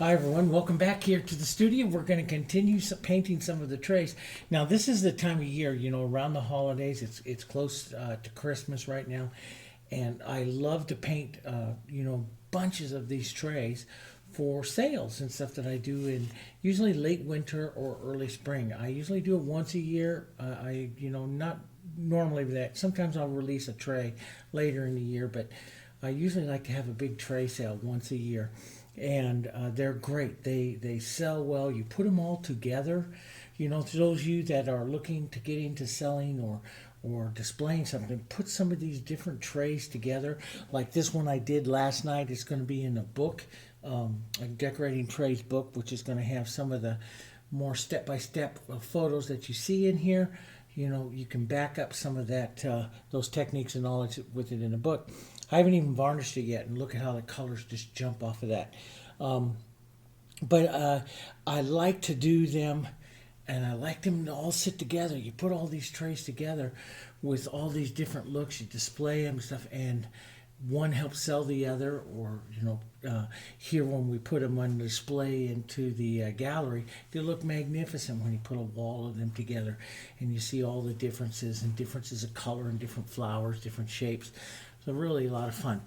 Hi everyone, welcome back here to the studio. We're going to continue painting some of the trays. Now this is the time of year, around the holidays. It's close to Christmas right now, and I love to paint, bunches of these trays for sales and stuff that I do in usually late winter or early spring. I usually do it once a year. Not normally that. Sometimes I'll release a tray later in the year, but I usually like to have a big tray sale once a year. And they're great. They sell well. You put them all together. To those of you that are looking to get into selling or displaying something, put some of these different trays together. Like this one I did last night. It's going to be in a book, a decorating trays book, which is going to have some of the more step-by-step photos that you see in here. You can back up some of that, those techniques and knowledge with it in a book. I haven't even varnished it yet, and look at how the colors just jump off of that. But I like to do them, and I like them to all sit together. You put all these trays together with all these different looks. You display them and stuff, and one helps sell the other, or here when we put them on display into the gallery, they look magnificent when you put a wall of them together, and you see all the differences of color and different flowers, different shapes. So really a lot of fun.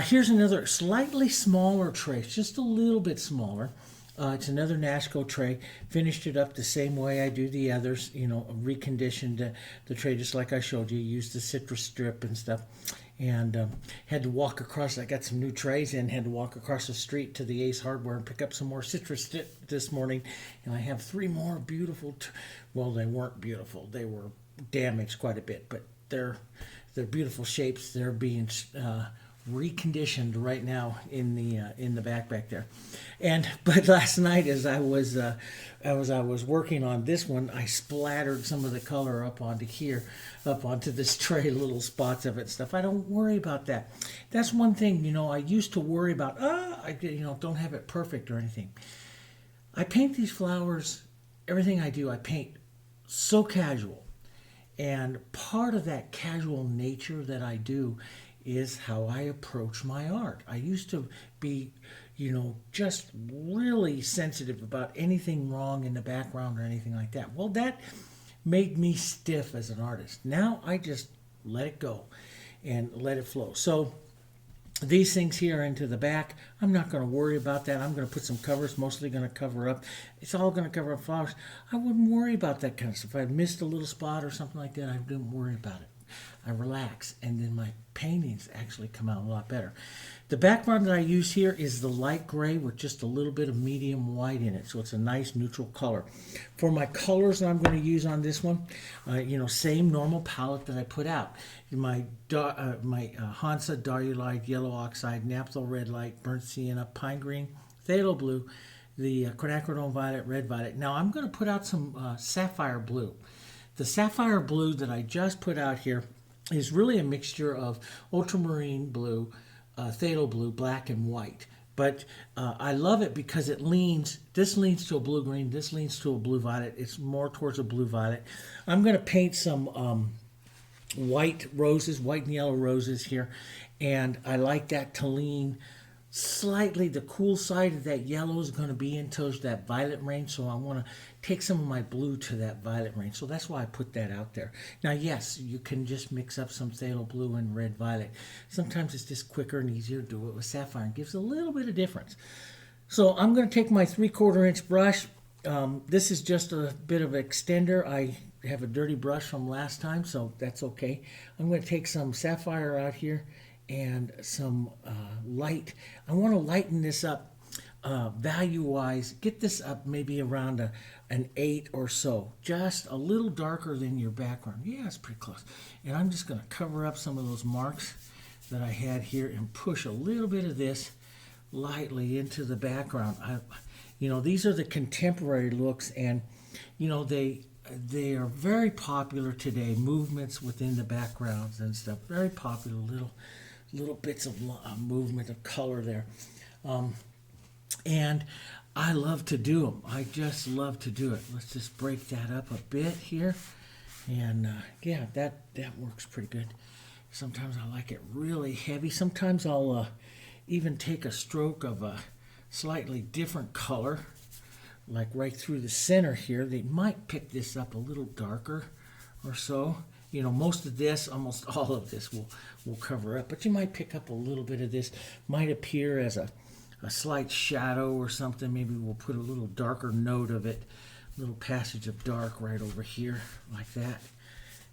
Here's another slightly smaller tray, just a little bit smaller. It's another Nashco tray. Finished it up the same way I do the others. Reconditioned the tray just like I showed you. Used the citrus strip and stuff. And had to walk across. I got some new trays in. Had to walk across the street to the Ace Hardware and pick up some more citrus strip this morning. And I have 3 more beautiful. Well, they weren't beautiful. They were damaged quite a bit, but they're beautiful shapes. They're being reconditioned right now in the back there. But last night as I was working on this one, I splattered some of the color up onto this tray, little spots of it and stuff. I don't worry about that. That's one thing, I used to worry about, I don't have it perfect or anything. I paint these flowers, everything I do, I paint so casual. And part of that casual nature that I do is how I approach my art. I used to be, just really sensitive about anything wrong in the background or anything like that. Well, that made me stiff as an artist. Now I just let it go and let it flow. So these things here into the back, I'm not going to worry about that. I'm going to put some covers, mostly going to cover up. It's all going to cover up flowers. I wouldn't worry about that kind of stuff. If I missed a little spot or something like that, I didn't worry about it. I relax, and then my paintings actually come out a lot better. The background that I use here is the light gray with just a little bit of medium white in it, so it's a nice neutral color. For my colors that I'm going to use on this one, same normal palette that I put out. My Hansa Diarylide Yellow, Oxide, Naphthol Red Light, Burnt Sienna, Pine Green, Phthalo Blue, the Quinacridone Violet, Red Violet. Now I'm going to put out some Sapphire Blue. The Sapphire Blue that I just put out here is really a mixture of ultramarine blue, phthalo blue, black, and white. But I love it because this leans to a blue-green, this leans to a blue-violet. It's more towards a blue-violet. I'm going to paint some white and yellow roses here, and I like that to lean slightly. The cool side of that yellow is going to be into that violet range, so I want to take some of my blue to that violet range. So that's why I put that out there. Now, yes, you can just mix up some phthalo blue and red violet. Sometimes it's just quicker and easier to do it with sapphire and gives a little bit of difference. So I'm going to take my 3/4 inch brush. This is just a bit of an extender. I have a dirty brush from last time, so that's okay. I'm going to take some sapphire out here and some light. I want to lighten this up value-wise. Get this up maybe around an 8 or so. Just a little darker than your background. Yeah, it's pretty close. And I'm just going to cover up some of those marks that I had here and push a little bit of this lightly into the background. These are the contemporary looks, and they are very popular today. Movements within the backgrounds and stuff. Very popular little bits of movement of color there. And I love to do them. I just love to do it. Let's just break that up a bit here. And yeah, that works pretty good. Sometimes I like it really heavy. Sometimes I'll even take a stroke of slightly different color, like right through the center here. They might pick this up a little darker or so. You know, most of this, almost all of this will cover up, but you might pick up a little bit of this. Might appear as a slight shadow or something. Maybe we'll put a little darker note of it, a little passage of dark right over here like that.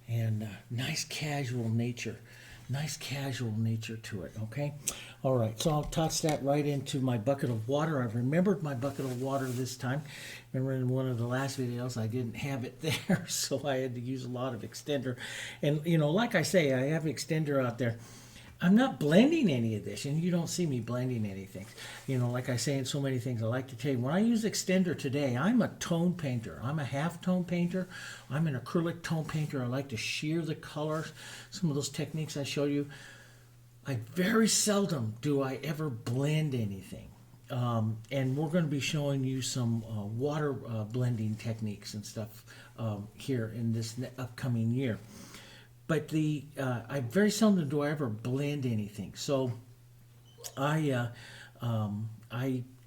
And nice casual nature to it. Okay, all right, so I'll toss that right into my bucket of water. I've remembered my bucket of water this time. Remember in one of the last videos I didn't have it there, so I had to use a lot of extender. And you know, like I say, I have extender out there. I'm not blending any of this, and you don't see me blending anything. You know, like I say in so many things, I like to tell you, when I use extender today, I'm a tone painter. I'm a half-tone painter. I'm an acrylic tone painter. I like to shear the colors. Some of those techniques I showed you. I very seldom do I ever blend anything. And we're going to be showing you some water blending techniques and stuff here in this upcoming year. But I very seldom do I ever blend anything. So I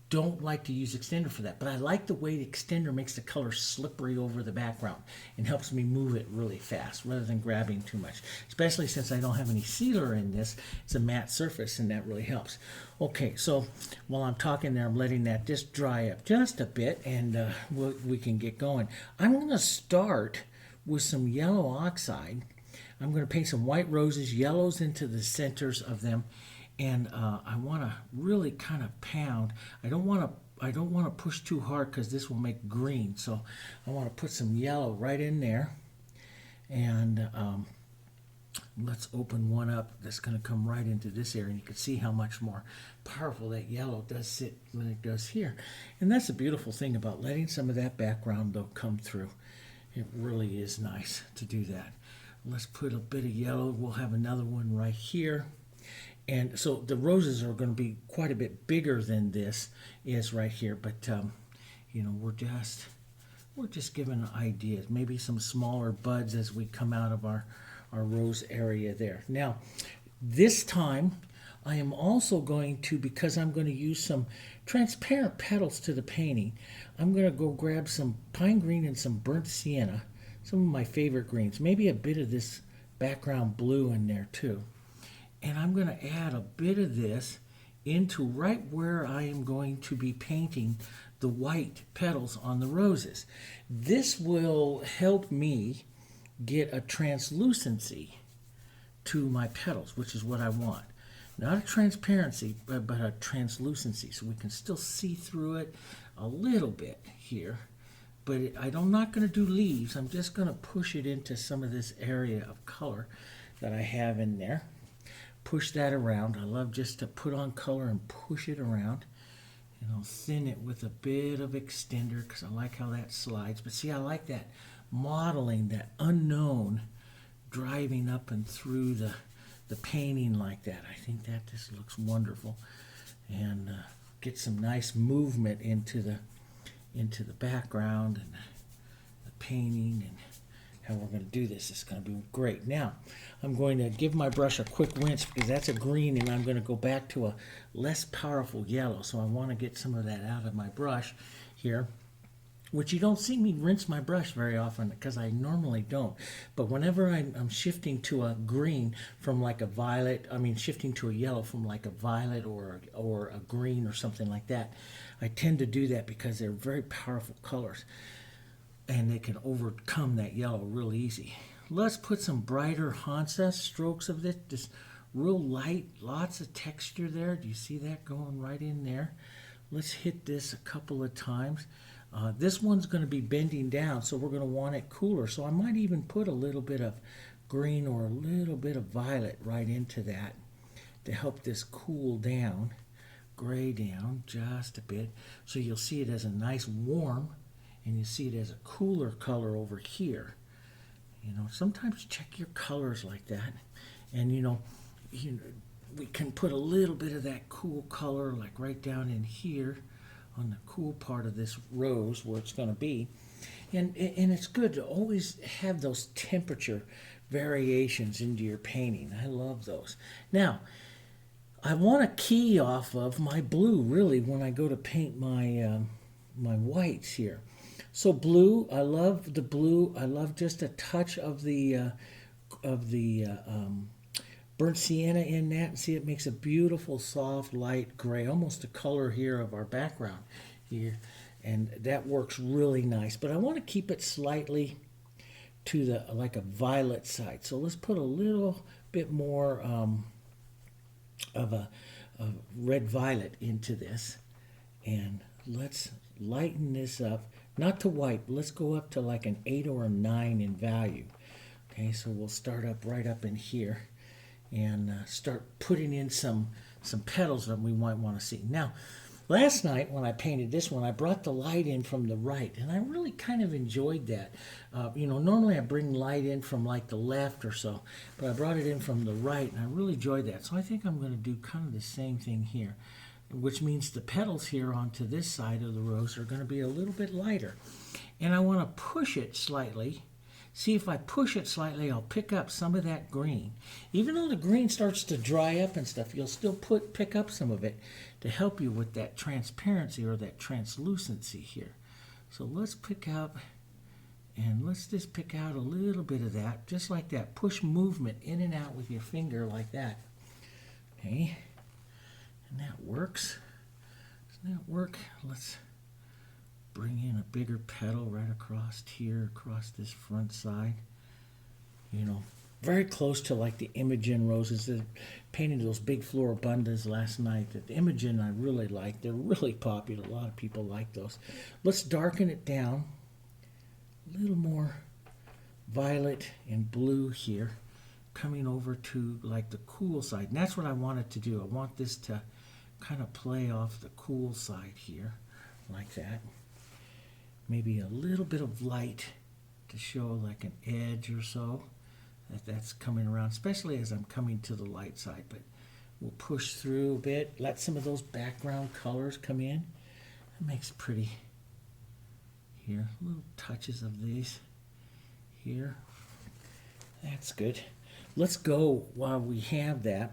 don't like to use extender for that. But I like the way the extender makes the color slippery over the background and helps me move it really fast rather than grabbing too much. Especially since I don't have any sealer in this. It's a matte surface, and that really helps. Okay, so while I'm talking there, I'm letting that just dry up just a bit, and we can get going. I'm going to start with some yellow oxide. I'm going to paint some white roses, yellows into the centers of them, and I want to really kind of pound. I don't want to push too hard because this will make green. So I want to put some yellow right in there, and let's open one up that's going to come right into this area, and you can see how much more powerful that yellow does sit than it does here. And that's the beautiful thing about letting some of that background though come through. It really is nice to do that. Let's put a bit of yellow. We'll have another one right here. And so the roses are going to be quite a bit bigger than this is right here. But, you know, we're just giving ideas. Maybe some smaller buds as we come out of our rose area there. Now, this time I am also going to, because I'm going to use some transparent petals to the painting, I'm going to go grab some pine green and some burnt sienna. Some of my favorite greens, maybe a bit of this background blue in there too. And I'm going to add a bit of this into right where I am going to be painting the white petals on the roses. This will help me get a translucency to my petals, which is what I want. Not a transparency, but a translucency, so we can still see through it a little bit here. But I'm not going to do leaves. I'm just going to push it into some of this area of color that I have in there. Push that around. I love just to put on color and push it around. And I'll thin it with a bit of extender because I like how that slides. But see, I like that modeling, that unknown driving up and through the painting like that. I think that just looks wonderful. And get some nice movement into the background and the painting and how we're going to do this. It's going to be great. Now, I'm going to give my brush a quick rinse because that's a green, and I'm going to go back to a less powerful yellow. So I want to get some of that out of my brush here, which you don't see me rinse my brush very often because I normally don't. But whenever I'm shifting to a green from like a violet, shifting to a yellow from like a violet or a green or something like that, I tend to do that because they're very powerful colors and they can overcome that yellow real easy. Let's put some brighter Hansa strokes of this, just real light, lots of texture there. Do you see that going right in there? Let's hit this a couple of times. This one's going to be bending down, so we're going to want it cooler. So I might even put a little bit of green or a little bit of violet right into that to help this cool down, gray down just a bit. So you'll see it as a nice warm, and you see it as a cooler color over here. You know, sometimes check your colors like that, and you know, we can put a little bit of that cool color like right down in here on the cool part of this rose where it's going to be. And it's good to always have those temperature variations into your painting. I love those. Now, I want to key off of my blue really when I go to paint my my whites here. So blue, I love the blue. I love just a touch of the burnt sienna in that. And see, it makes a beautiful soft light gray, almost the color here of our background here, and that works really nice. But I want to keep it slightly to the like a violet side. So let's put a little bit more of a red violet into this, and let's lighten this up. Not to white, but let's go up to like an 8 or a 9 in value. Okay, so we'll start up right up in here and start putting in some petals that we might want to see. Now, last night when I painted this one, I brought the light in from the right, and I really kind of enjoyed that. You know, normally I bring light in from like the left or so, but I brought it in from the right, and I really enjoyed that. So I think I'm going to do kind of the same thing here, which means the petals here onto this side of the rose are going to be a little bit lighter. And I want to push it slightly. See, if I push it slightly, I'll pick up some of that green. Even though the green starts to dry up and stuff, you'll still pick up some of it to help you with that transparency or that translucency here. So let's pick up, and let's just pick out a little bit of that, just like that. Push movement in and out with your finger like that. Okay. And that works. Doesn't that work? Let's bring in a bigger petal right across here, across this front side. You know, very close to like the Imogen roses that painted those big floribundas last night. That the Imogen I really like. They're really popular. A lot of people like those. Let's darken it down. A little more violet and blue here, coming over to like the cool side. And that's what I want it to do. I want this to kind of play off the cool side here, like that. Maybe a little bit of light to show like an edge or so that's coming around, especially as I'm coming to the light side. But we'll push through a bit, let some of those background colors come in. It makes it pretty here. Little touches of these here. That's good. Let's go while we have that.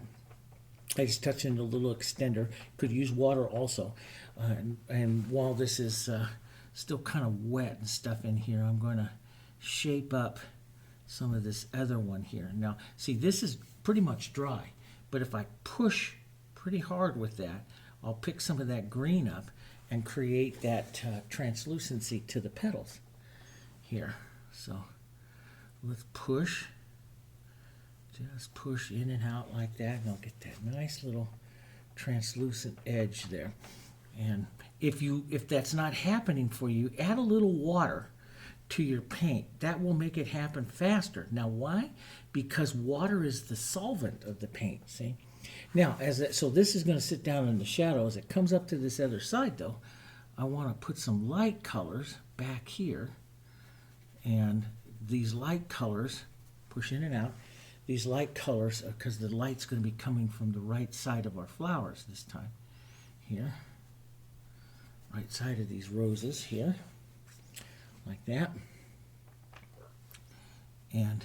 I just touched in a little extender. Could use water also. And while this is still kind of wet and stuff in here, I'm going to shape up some of this other one here. Now, see, this is pretty much dry, but if I push pretty hard with that, I'll pick some of that green up and create that translucency to the petals here. So let's push. Just push in and out like that, and I'll get that nice little translucent edge there. And if that's not happening for you, add a little water to your paint. That will make it happen faster. Now, why? Because water is the solvent of the paint. See? Now, so this is going to sit down in the shadow. As it comes up to this other side, though, I want to put some light colors back here, and these light colors push in and out. These light colors, because the light's going to be coming from the right side of our flowers this time. Here. Right side of these roses here. Like that. And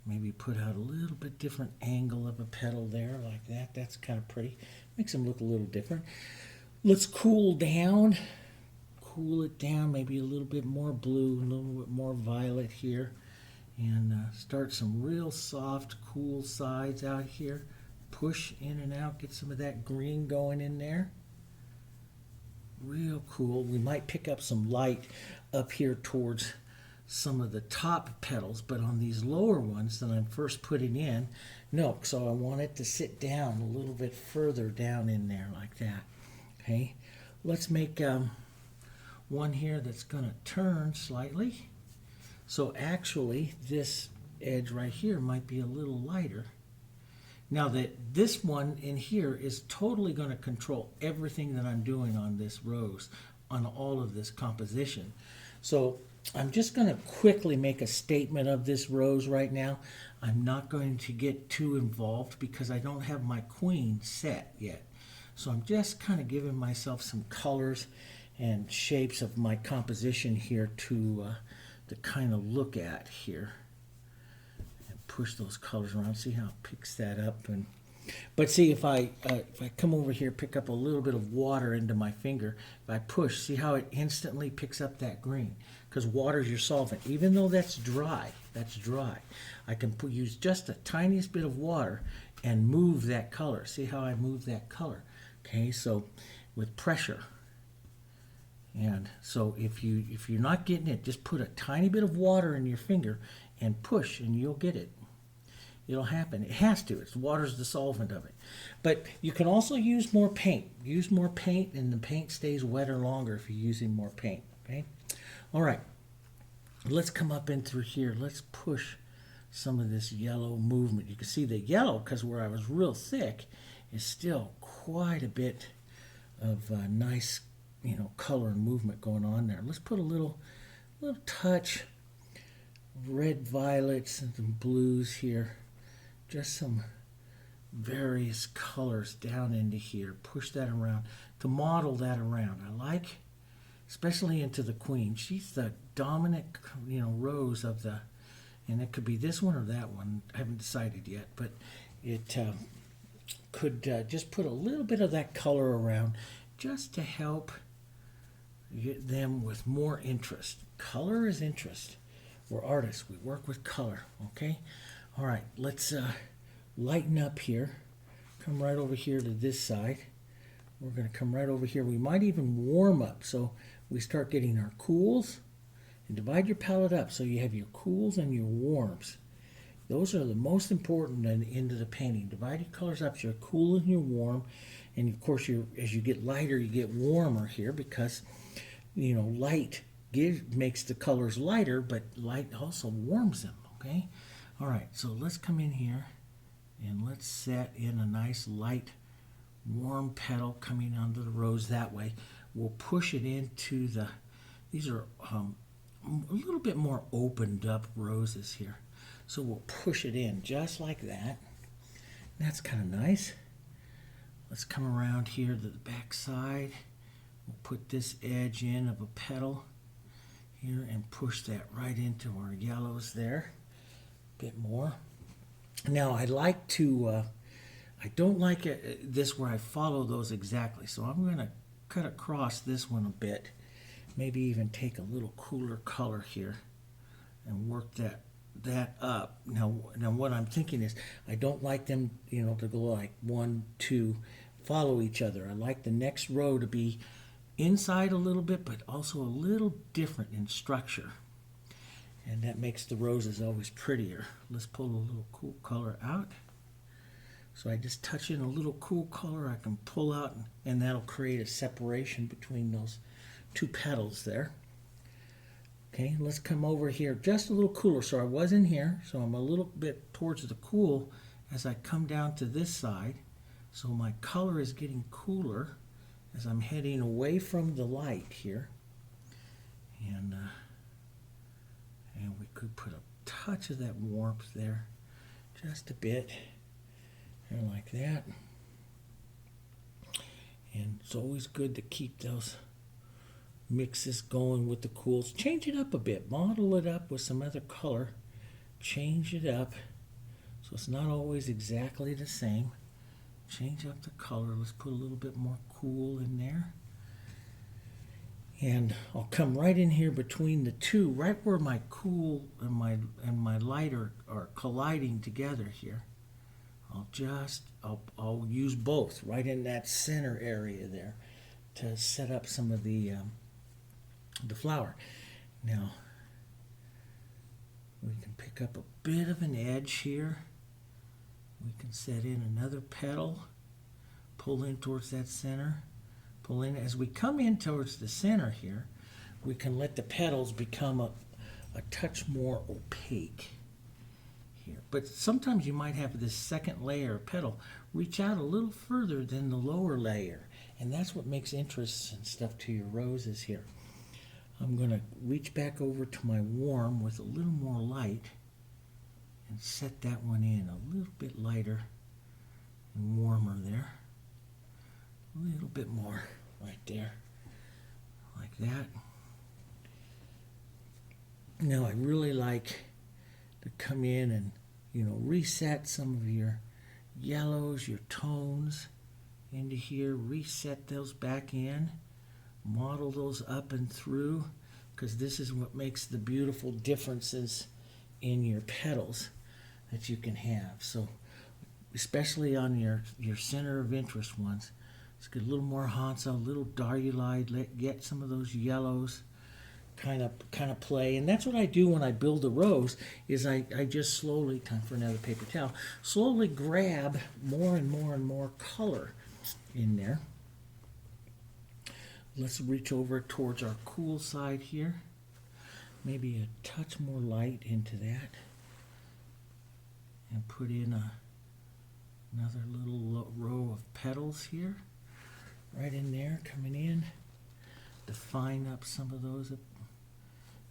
maybe put out a little bit different angle of a petal there, like that. That's kind of pretty. Makes them look a little different. Let's cool down. Cool it down, maybe a little bit more blue, a little bit more violet here. And start some real soft, cool sides out here. Push in and out, get some of that green going in there. Real cool. We might pick up some light up here towards some of the top petals, but on these lower ones that I'm first putting in, no. So I want it to sit down a little bit further down in there like that. Okay, let's make one here that's going to turn slightly. So actually, this edge right here might be a little lighter. Now that this one in here is totally going to control everything that I'm doing on this rose, on all of this composition. So I'm just going to quickly make a statement of this rose right now. I'm not going to get too involved because I don't have my queen set yet. So I'm just kind of giving myself some colors and shapes of my composition here to kind of look at here. And push those colors around. See how it picks that up. And But see, if I come over here, pick up a little bit of water into my finger, if I push, see how it instantly picks up that green? Because water is your solvent. Even though that's dry, I can use just the tiniest bit of water and move that color. See how I move that color? Okay, so with pressure. And so if you're not getting it, just put a tiny bit of water in your finger and push, and you'll get it. It'll happen. It has to. It's water's the solvent of it. But you can also use more paint. Use more paint, and the paint stays wetter longer if you're using more paint. Okay. All right. Let's come up in through here. Let's push some of this yellow movement. You can see the yellow, because where I was real thick, is still quite a bit of nice, color and movement going on there. Let's put a little touch red violets and some blues here. Just some various colors down into here. Push that around to model that around. I like, especially into the queen. She's the dominant, rose of the, and it could be this one or that one. I haven't decided yet, but it could just put a little bit of that color around just to help get them with more interest. Color is interest. We're artists. We work with color, okay? All right, let's lighten up here. Come right over here to this side. We're going to come right over here. We might even warm up. So we start getting our cools. And divide your palette up so you have your cools and your warms. Those are the most important into the painting. Divide your colors up so you're cool and you're warm. And of course, as you get lighter, you get warmer here because, light makes the colors lighter, but light also warms them, okay? All right, so let's come in here and let's set in a nice light warm petal coming onto the rose that way. We'll push it into these are a little bit more opened up roses here. So we'll push it in just like that. That's kind of nice. Let's come around here to the back side. We'll put this edge in of a petal here and push that right into our yellows there. A bit more. Now I like to, I don't like this where I follow those exactly. So I'm going to cut across this one a bit. Maybe even take a little cooler color here and work that up. Now what I'm thinking is I don't like them, to go like 1, 2, follow each other. I like the next row to be inside a little bit, but also a little different in structure. And that makes the roses always prettier. Let's pull a little cool color out. So I just touch in a little cool color I can pull out, and that'll create a separation between those two petals there. Okay, let's come over here just a little cooler. So I was in here, so I'm a little bit towards the cool as I come down to this side. So my color is getting cooler as I'm heading away from the light here. And we could put a touch of that warmth there, just a bit, and like that. And it's always good to keep those mixes going with the cools. Change it up a bit. Model it up with some other color. Change it up so it's not always exactly the same. Change up the color. Let's put a little bit more cool in there. And I'll come right in here between the two, right where my cool and my light are colliding together here. I'll use both right in that center area there to set up some of the flower. Now we can pick up a bit of an edge here. We can set in another petal, pull in towards that center, pull in. As we come in towards the center here, we can let the petals become a touch more opaque here. But sometimes you might have this second layer of petal reach out a little further than the lower layer, and that's what makes interest and stuff to your roses here. I'm going to reach back over to my warm with a little more light and set that one in a little bit lighter and warmer there. A little bit more right there, like that. Now I really like to come in and reset some of your yellows, your tones into here, reset those back in, model those up and through, because this is what makes the beautiful differences in your petals that you can have. So especially on your center of interest ones, let's get a little more Hansa, a little Diarylide, get some of those yellows, kind of play. And that's what I do when I build a rose, is I just slowly, time for another paper towel, slowly grab more and more and more color in there. Let's reach over towards our cool side here. Maybe a touch more light into that. And put in another little row of petals here. Right in there, coming in. Define up some of those a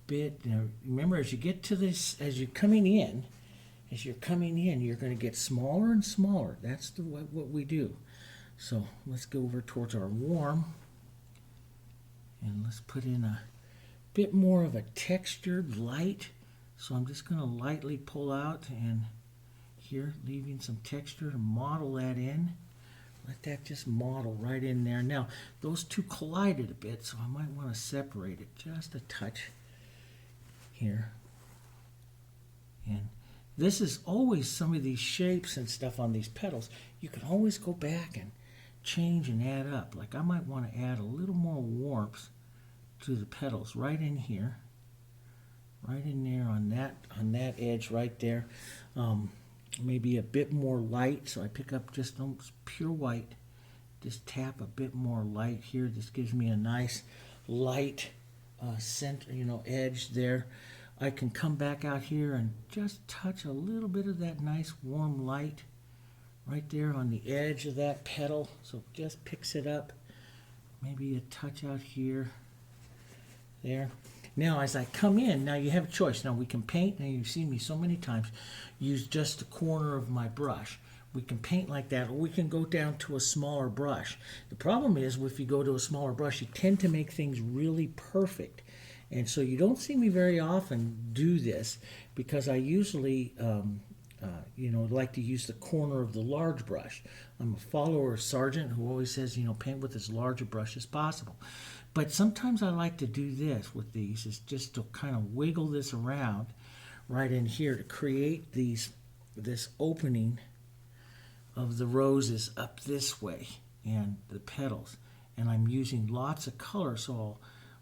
bit. Now, remember, as you get to this, as you're coming in, you're going to get smaller and smaller. That's what we do. So let's go over towards our warm. And let's put in a bit more of a textured light. So I'm just going to lightly pull out and here, leaving some texture to model that in. Let that just model right in there. Now, those two collided a bit, so I might want to separate it just a touch here. And this is always some of these shapes and stuff on these petals. You can always go back and change and add up. Like I might want to add a little more warmth to the petals right in here, right in there on that edge right there. Maybe a bit more light, so I pick up just almost pure white, just tap a bit more light here. This gives me a nice light center, edge there. I can come back out here and just touch a little bit of that nice warm light right there on the edge of that petal, so it just picks it up. Maybe a touch out here, there. Now, as I come in, now you have a choice. Now, we can paint, and you've seen me so many times, use just the corner of my brush. We can paint like that, or we can go down to a smaller brush. The problem is, if you go to a smaller brush, you tend to make things really perfect. And so you don't see me very often do this, because I usually, like to use the corner of the large brush. I'm a follower of Sargent, who always says, paint with as large a brush as possible. But sometimes I like to do this with these, is just to kind of wiggle this around right in here to create this opening of the roses up this way and the petals. And I'm using lots of color, so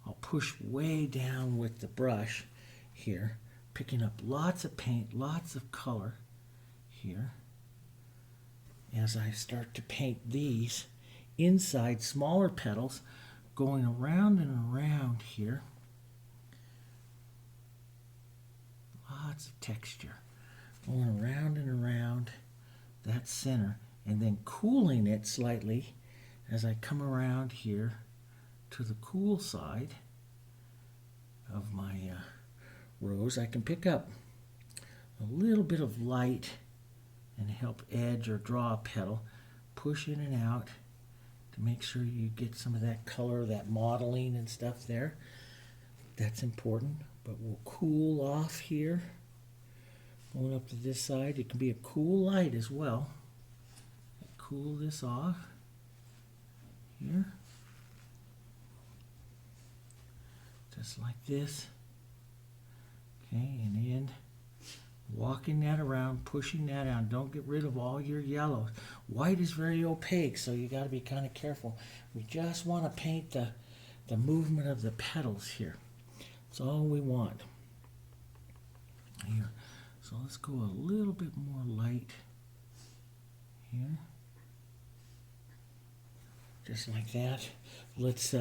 I'll push way down with the brush here, picking up lots of paint, lots of color here as I start to paint these inside smaller petals, going around and around here. Lots of texture. Going around and around that center, and then cooling it slightly as I come around here to the cool side of my rose. I can pick up a little bit of light and help edge or draw a petal, push in and out, make sure you get some of that color, that modeling and stuff there. That's important. But we'll cool off here. Going up to this side, it can be a cool light as well. Cool this off here. Just like this. Okay, and then walking that around, pushing that out. Don't get rid of all your yellows. White is very opaque, so you got to be kind of careful. We just want to paint the movement of the petals here. That's all we want here. So let's go a little bit more light here. Just like that. Let's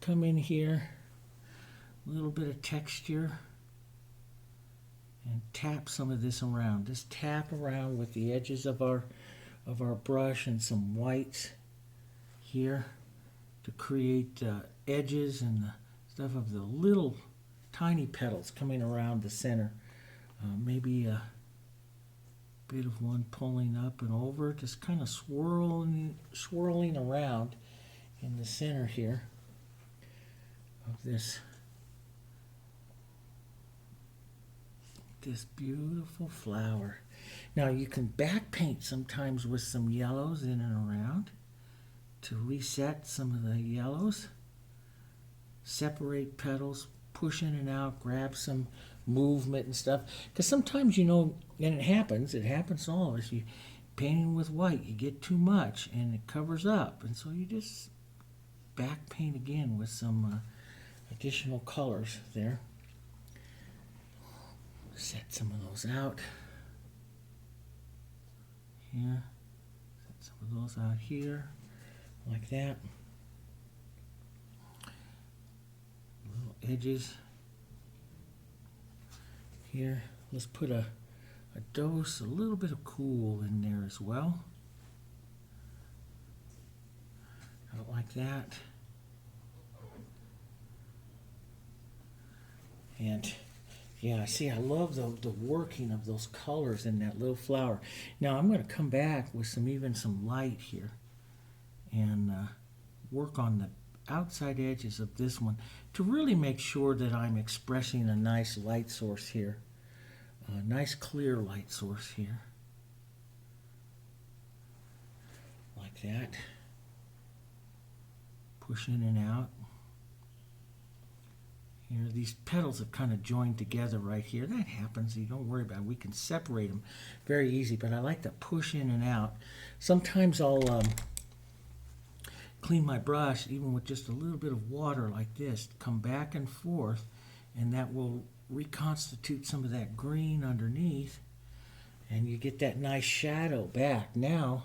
come in here, a little bit of texture, and tap some of this around. Just tap around with the edges of our brush and some whites here to create edges and the stuff of the little tiny petals coming around the center. Maybe a bit of one pulling up and over, just kind of swirling around in the center here of this beautiful flower. Now you can back paint sometimes with some yellows in and around to reset some of the yellows. Separate petals, push in and out, grab some movement and stuff. Because sometimes, you know, and it happens to all of us, you painting with white, you get too much and it covers up. And so you just back paint again with some additional colors there. Set some of those out. Here. Set some of those out here. Like that. Little edges. Here. Let's put a dose, a little bit of cool in there as well. Out like that. And yeah, see, I love the working of those colors in that little flower. Now I'm going to come back with some light here and work on the outside edges of this one to really make sure that I'm expressing a nice light source here. A nice clear light source here. Like that. Push in and out. Here, these petals have kind of joined together right here. That happens. You don't worry about it. We can separate them very easy, but I like to push in and out. Sometimes I'll clean my brush even with just a little bit of water like this. Come back and forth, and that will reconstitute some of that green underneath, and you get that nice shadow back. Now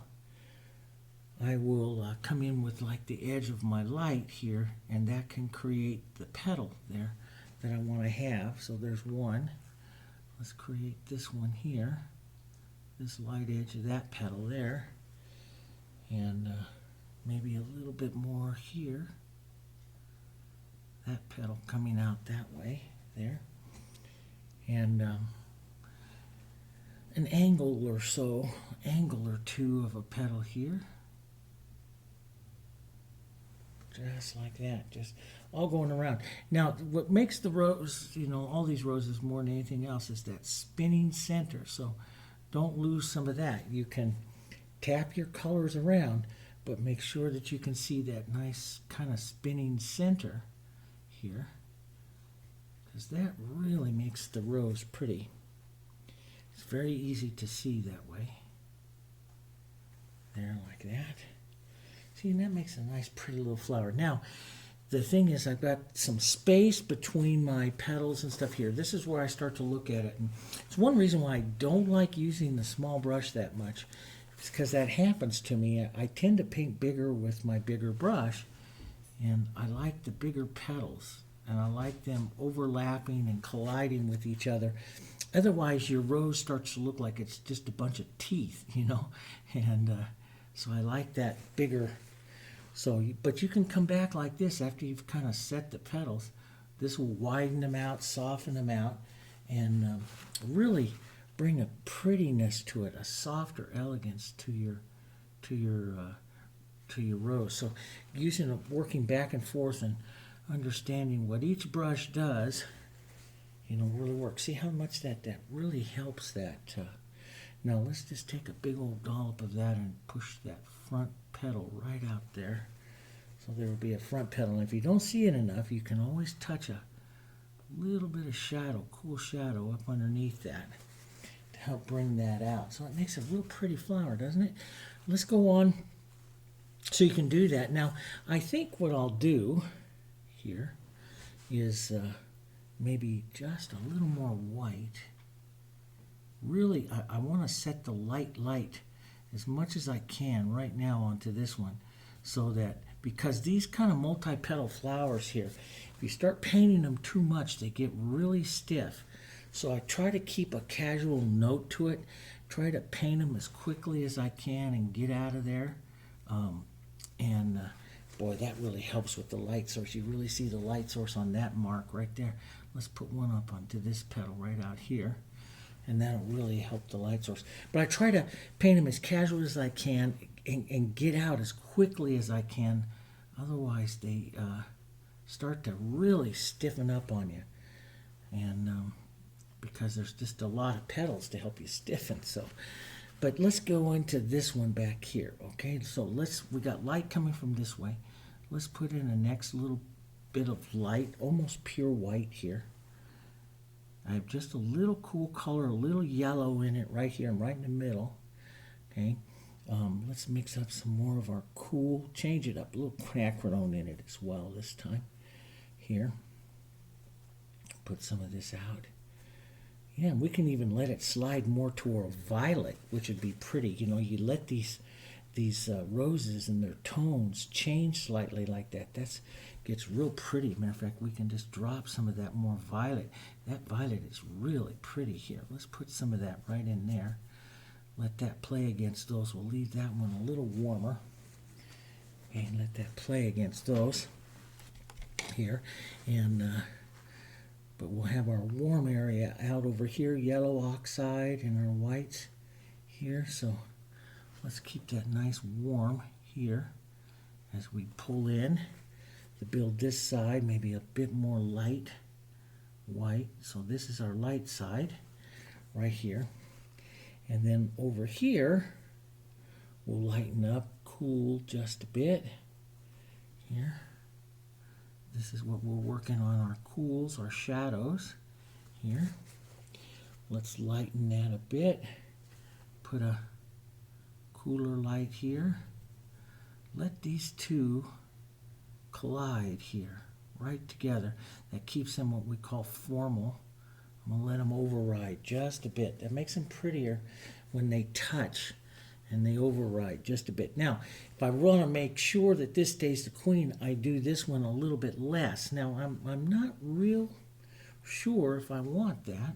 I will come in with like the edge of my light here, and that can create the petal there that I want to have. So there's one. Let's create this one here, this light edge of that petal there, and maybe a little bit more here, that petal coming out that way there, and an angle or two of a petal here. Just like that, just all going around. Now, what makes the rose, you know, all these roses more than anything else is that spinning center. So don't lose some of that. You can tap your colors around, but make sure that you can see that nice kind of spinning center here, because that really makes the rose pretty. It's very easy to see that way. There, like that. See, and that makes a nice pretty little flower. Now, the thing is, I've got some space between my petals and stuff here. This is where I start to look at it. And it's one reason why I don't like using the small brush that much. It's because that happens to me. I tend to paint bigger with my bigger brush, and I like the bigger petals, and I like them overlapping and colliding with each other. Otherwise, your rose starts to look like it's just a bunch of teeth, you know, and so I like that bigger. So, but you can come back like this after you've kind of set the petals. This will widen them out, soften them out, and really bring a prettiness to it, a softer elegance to your rose. So, working back and forth and understanding what each brush does, you know, really works. See how much that really helps that. Now let's just take a big old dollop of that and push that front petal right out there. So there will be a front petal. And if you don't see it enough, you can always touch a little bit of shadow, cool shadow up underneath that to help bring that out. So it makes a real pretty flower, doesn't it? Let's go on so you can do that. Now, I think what I'll do here is maybe just a little more white. Really, I want to set the light as much as I can right now onto this one, so that, because these kind of multi-petal flowers here, if you start painting them too much, they get really stiff. So I try to keep a casual note to it, try to paint them as quickly as I can and get out of there. Boy, that really helps with the light source. You really see the light source on that mark right there. Let's put one up onto this petal right out here, and that'll really help the light source. But I try to paint them as casual as I can and get out as quickly as I can. Otherwise, they start to really stiffen up on you. And because there's just a lot of petals to help you stiffen. So, but let's go into this one back here. Okay, so we got light coming from this way. Let's put in the next little bit of light, almost pure white here. I have just a little cool color, a little yellow in it right here. I'm right in the middle. Okay, let's mix up some more of our cool, change it up, a little quinacridone in it as well this time. Here, put some of this out. Yeah, we can even let it slide more toward violet, which would be pretty. You know, you let these roses and their tones change slightly like that. That gets real pretty. Matter of fact, we can just drop some of that more violet. That violet is really pretty here. Let's put some of that right in there. Let that play against those. We'll leave that one a little warmer. And let that play against those here. And but we'll have our warm area out over here, yellow oxide and our whites here. So let's keep that nice warm here as we pull in to build this side, maybe a bit more light white. So this is our light side right here. And then over here, we'll lighten up, cool just a bit here. This is what we're working on, our cools, our shadows here. Let's lighten that a bit. Put a cooler light here. Let these two collide here, right together. That keeps them what we call formal. I'm going to let them override just a bit. That makes them prettier when they touch and they override just a bit. Now, if I want to make sure that this stays the queen, I do this one a little bit less. Now, I'm not real sure if I want that.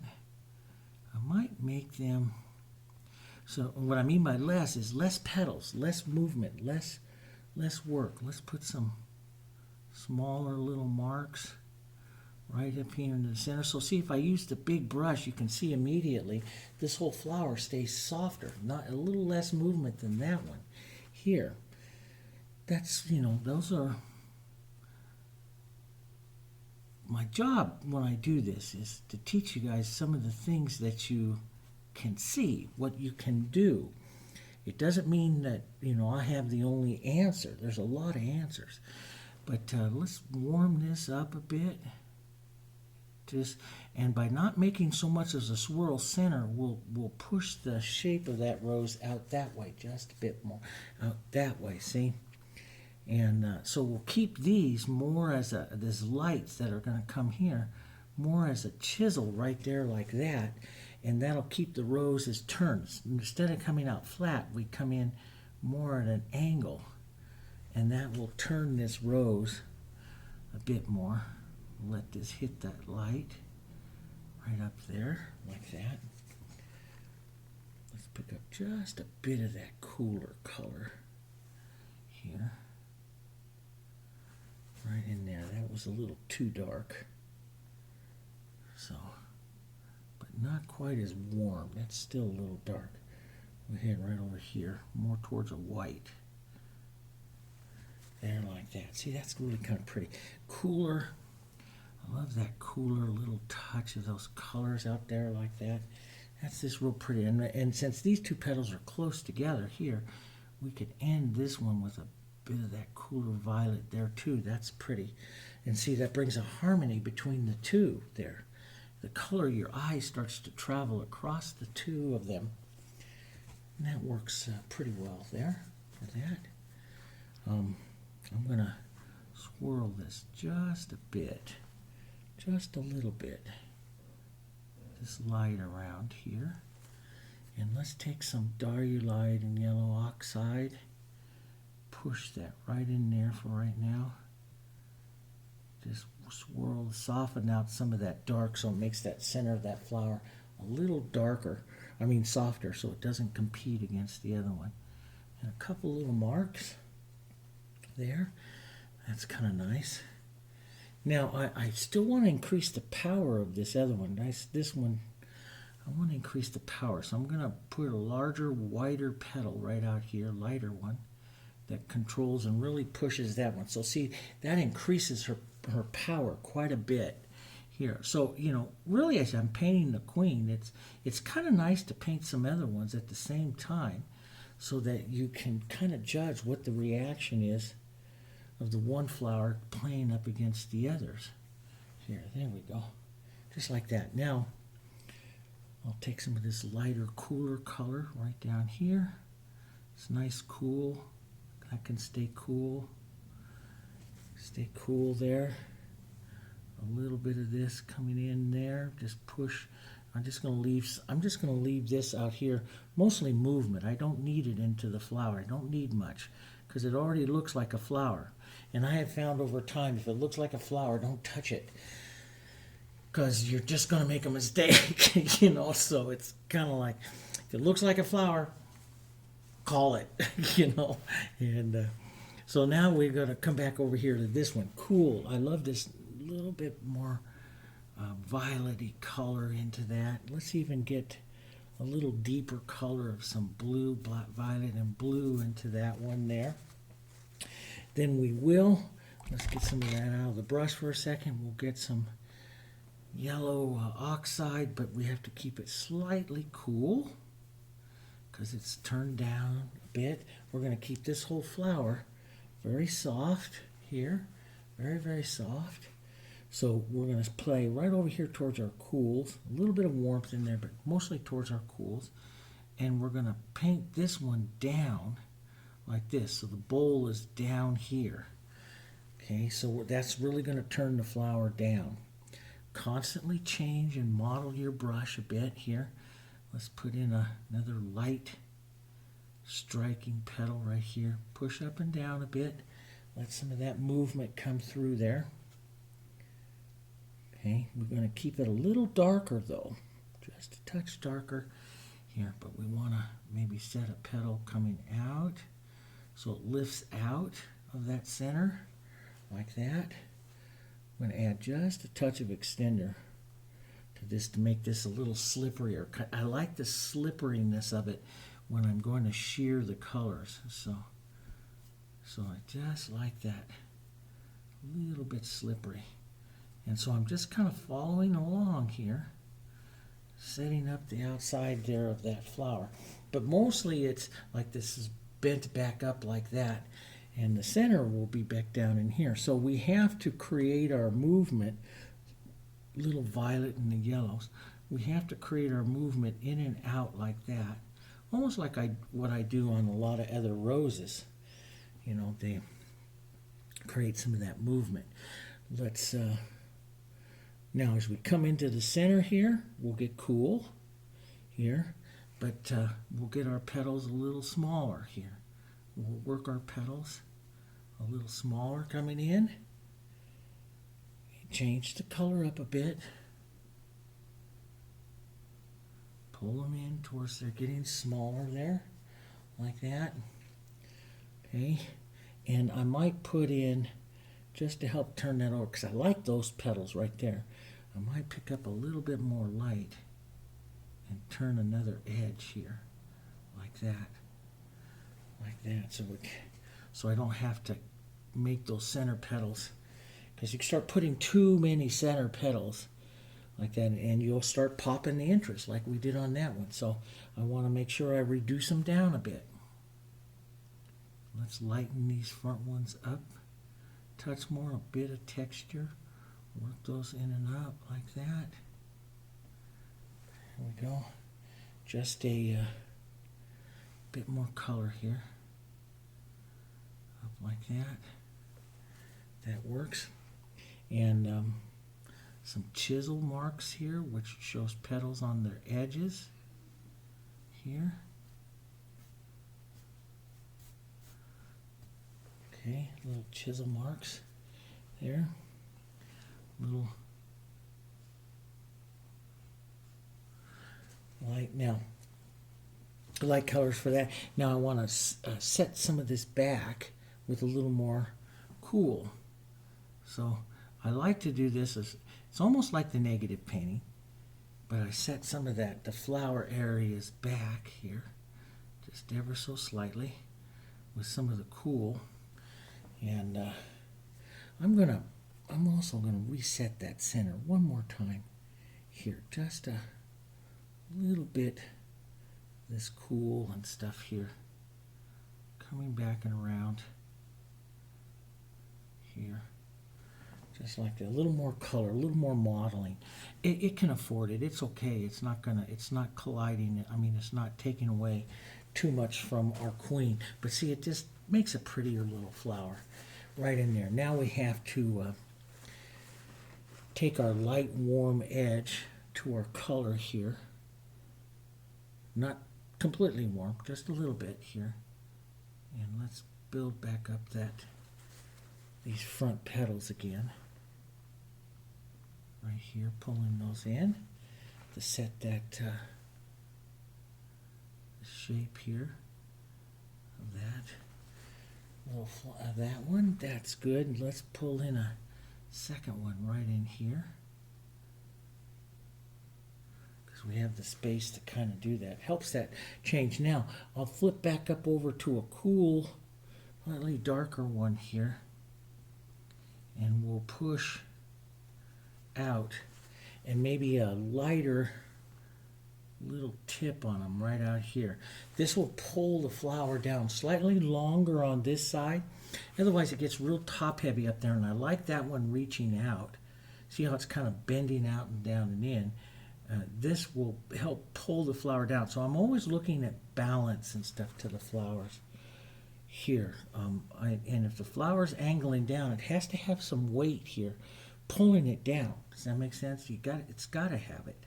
I might make them, so what I mean by less is less petals, less movement, less work. Let's put some smaller little marks right up here in the center. So see, if I use the big brush, you can see immediately this whole flower stays softer, not a little less movement than that one here. That's, you know, those are my job when I do this, is to teach you guys some of the things that you can see, what you can do. It doesn't mean that, you know, I have the only answer. There's a lot of answers. But let's warm this up a bit. And by not making so much as a swirl center, we'll push the shape of that rose out that way, just a bit more out that way, see? And so we'll keep these more as these lights that are going to come here, more as a chisel right there like that, and that'll keep the roses turned. Instead of coming out flat, we come in more at an angle, and that will turn this rose a bit more. Let this hit that light right up there, like that. Let's pick up just a bit of that cooler color here. Right in there. That was a little too dark. So, but not quite as warm. That's still a little dark. We'll head right over here, more towards a white. There, like that. See, that's really kind of pretty. Cooler. I love that cooler little touch of those colors out there like that. That's just real pretty. And since these two petals are close together here, we could end this one with a bit of that cooler violet there too. That's pretty. And see, that brings a harmony between the two there. The color of your eye starts to travel across the two of them. And that works pretty well there for that. I'm going to swirl this just a bit. Just a little bit. This light around here. And let's take some Diarylide and Yellow Oxide. Push that right in there for right now. Just swirl, soften out some of that dark so it makes that center of that flower a little darker. I mean softer, so it doesn't compete against the other one. And a couple little marks there. That's kind of nice. Now, I still want to increase the power of this other one. This one, I want to increase the power. So I'm going to put a larger, wider petal right out here, lighter one, that controls and really pushes that one. So see, that increases her power quite a bit here. So, you know, really as I'm painting the queen, it's kind of nice to paint some other ones at the same time so that you can kind of judge what the reaction is of the one flower playing up against the others. Here, there we go. Just like that. Now, I'll take some of this lighter, cooler color right down here. It's nice, cool. That can stay cool. Stay cool there. A little bit of this coming in there. Just push. I'm just going to leave this out here. Mostly movement. I don't need it into the flower. I don't need much because it already looks like a flower. And I have found over time, if it looks like a flower, don't touch it, because you're just going to make a mistake, you know. So it's kind of like, if it looks like a flower, call it, you know. And so now we're going to come back over here to this one. Cool. I love this little bit more violet-y color into that. Let's even get a little deeper color of some blue, black, violet, and blue into that one there. Then let's get some of that out of the brush for a second. We'll get some yellow oxide, but we have to keep it slightly cool because it's turned down a bit. We're going to keep this whole flower very soft here, very, very soft. So we're going to play right over here towards our cools, a little bit of warmth in there, but mostly towards our cools. And we're going to paint this one down like this, so the bowl is down here. Okay, so that's really going to turn the flower down. Constantly change and model your brush a bit here. Let's put in another light striking petal right here. Push up and down a bit. Let some of that movement come through there. Okay, we're going to keep it a little darker though, just a touch darker here, but we want to maybe set a petal coming out so it lifts out of that center like that. I'm going to add just a touch of extender to this to make this a little slipperier. I like the slipperiness of it when I'm going to shear the colors. So I just like that, a little bit slippery. And so I'm just kind of following along here, setting up the outside there of that flower. But mostly it's like this is bent back up like that, and the center will be back down in here. So we have to create our movement, little violet and the yellows. We have to create our movement in and out like that, almost like what I do on a lot of other roses. You know, they create some of that movement. Let's now as we come into the center here, we'll get cool here, but we'll get our petals a little smaller here. We'll work our petals a little smaller coming in. Change the color up a bit. Pull them in towards they're getting smaller there, like that. Okay, and I might put in, just to help turn that over, because I like those petals right there, I might pick up a little bit more light and turn another edge here, like that. Like that, so I don't have to make those center petals, because you can start putting too many center petals like that and you'll start popping the interest like we did on that one. So I want to make sure I reduce them down a bit. Let's lighten these front ones up, touch more, a bit of texture, work those in and up like that. There we go. Just a bit more color here. Up like that. That works. And some chisel marks here, which shows petals on their edges here. Okay, little chisel marks there. Little light. Now, light colors for that. Now I want to set some of this back with a little more cool. So I like to do this as, it's almost like the negative painting, but I set some of that, the flower areas back here, just ever so slightly with some of the cool. And I'm gonna I'm also going to reset that center one more time here. Just a little bit this cool and stuff here. Coming back and around here. Just like that. A little more color, a little more modeling. It can afford it. It's okay. It's not colliding. I mean, it's not taking away too much from our queen. But see, it just makes a prettier little flower right in there. Now we have to take our light warm edge to our color here. Not completely warm, just a little bit here. And let's build back up these front petals again. Right here, pulling those in to set that shape here of that one. That's good. Let's pull in a second one right in here, because we have the space to kind of do that. Helps that change. Now I'll flip back up over to a cool, slightly darker one here, and we'll push out, and maybe a lighter little tip on them right out here. This will pull the flower down slightly longer on this side, otherwise it gets real top heavy up there, and I like that one reaching out. See how it's kind of bending out and down and in. This will help pull the flower down, so I'm always looking at balance and stuff to the flowers here. And if the flower's angling down, it has to have some weight here pulling it down. Does that make sense? It's got to have it,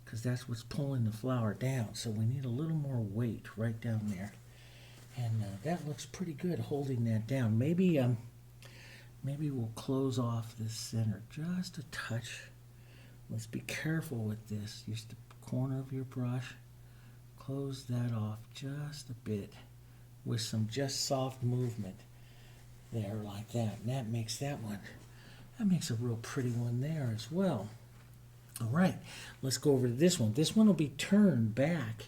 because that's what's pulling the flower down. So we need a little more weight right down there, and that looks pretty good holding that down. Maybe we'll close off this center just a touch. Let's be careful with this. Use the corner of your brush, close that off just a bit with some just soft movement there like that, and that makes that makes a real pretty one there as well. All right, let's go over to this one. This one will be turned back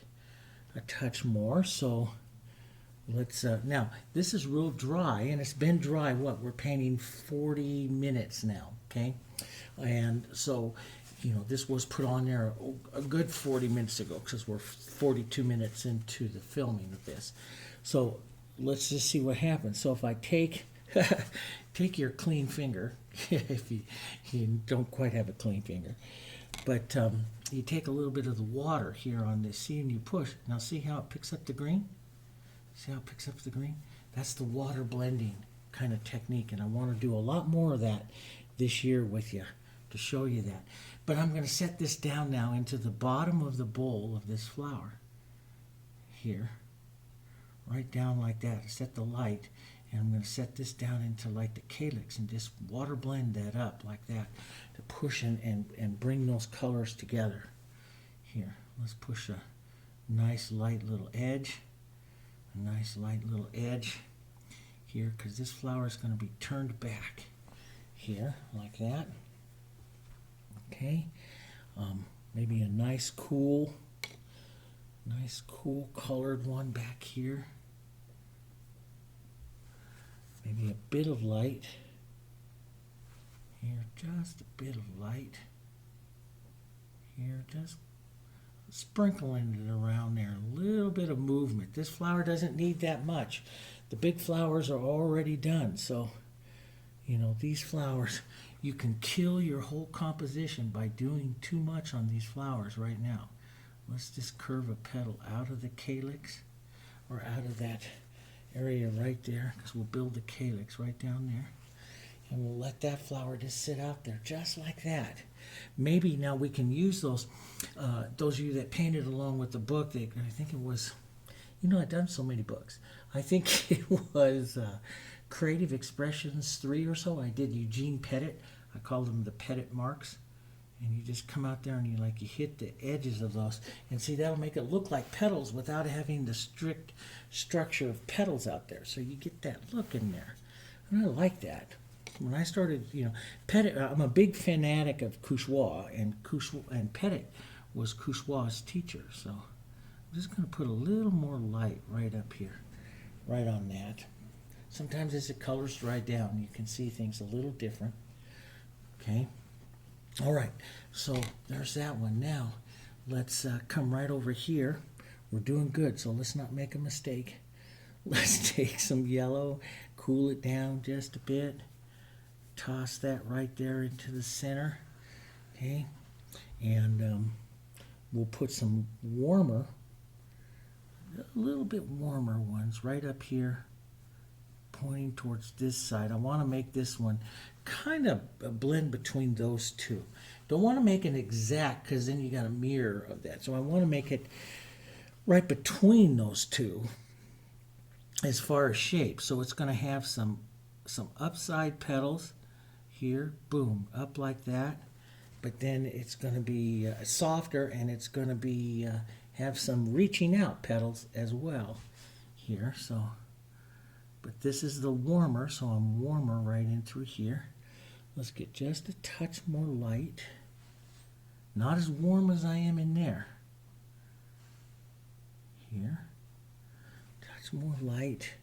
a touch more, so let's, now, this is real dry, and it's been dry, we're painting 40 minutes now, okay? And so, this was put on there a good 40 minutes ago, because we're 42 minutes into the filming of this. So let's just see what happens. So if I take your clean finger, if you don't quite have a clean finger, but you take a little bit of the water here on this, see, and you push. Now see how it picks up the green? See how it picks up the green? That's the water blending kind of technique, and I want to do a lot more of that this year with you to show you that. But I'm going to set this down now into the bottom of the bowl of this flower here, right down like that. I set the light, and I'm going to set this down into like the calyx and just water blend that up like that to push and bring those colors together. Here, let's push a nice light little edge, here, because this flower is going to be turned back here like that. Okay, maybe a nice cool colored one back here. Maybe a bit of light here, just a bit of light here, just sprinkling it around there, a little bit of movement. This flower doesn't need that much. The big flowers are already done, so these flowers, you can kill your whole composition by doing too much on these flowers right now. Let's just curve a petal out of the calyx, or out of that area right there, because we'll build the calyx right down there, and we'll let that flower just sit out there just like that. Maybe now we can use those of you that painted along with the book. I think it was, I've done so many books. I think it was Creative Expressions 3 or so. I did Eugene Pettit. I called them the Pettit marks. And you just come out there and you hit the edges of those, and see, that'll make it look like petals without having the strict structure of petals out there. So you get that look in there, and I like that. When I started, Pettit, I'm a big fanatic of Couchois, and Pettit was Couchois' teacher. So I'm just going to put a little more light right up here, right on that. Sometimes as the colors dry down, you can see things a little different. Okay. All right. So there's that one. Now let's come right over here. We're doing good, so let's not make a mistake. Let's take some yellow, cool it down just a bit. Toss that right there into the center. Okay. And we'll put some warmer, a little bit warmer ones right up here, pointing towards this side. I want to make this one kind of a blend between those two. Don't want to make it exact because then you got a mirror of that. So I want to make it right between those two as far as shape. So it's going to have some upside petals here, boom, up like that. But then it's going to be softer, and it's going to be have some reaching out petals as well here. So, but this is the warmer, so I'm warmer right in through here. Let's get just a touch more light. Not as warm as I am in there. Here, touch more light.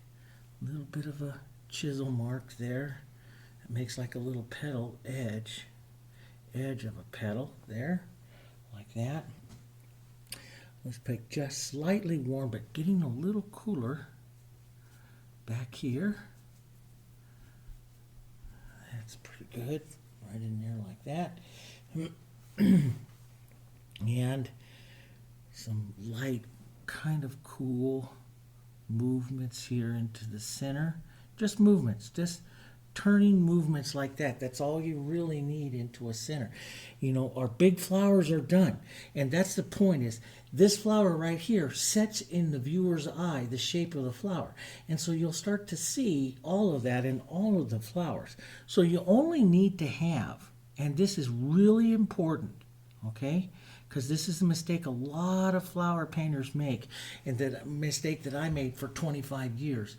A little bit of a chisel mark there. It makes like a little petal edge of a petal there, like that. Let's pick just slightly warm, but getting a little cooler back here. That's pretty good, right in there like that. And some light, kind of cool movements here into the center. Just movements, just turning movements like that. That's all you really need into a center. You know, our big flowers are done. And that's the point, is this flower right here sets in the viewer's eye the shape of the flower. And so you'll start to see all of that in all of the flowers. So you only need to have, and this is really important, okay? Because this is a mistake a lot of flower painters make, and that mistake that I made for 25 years.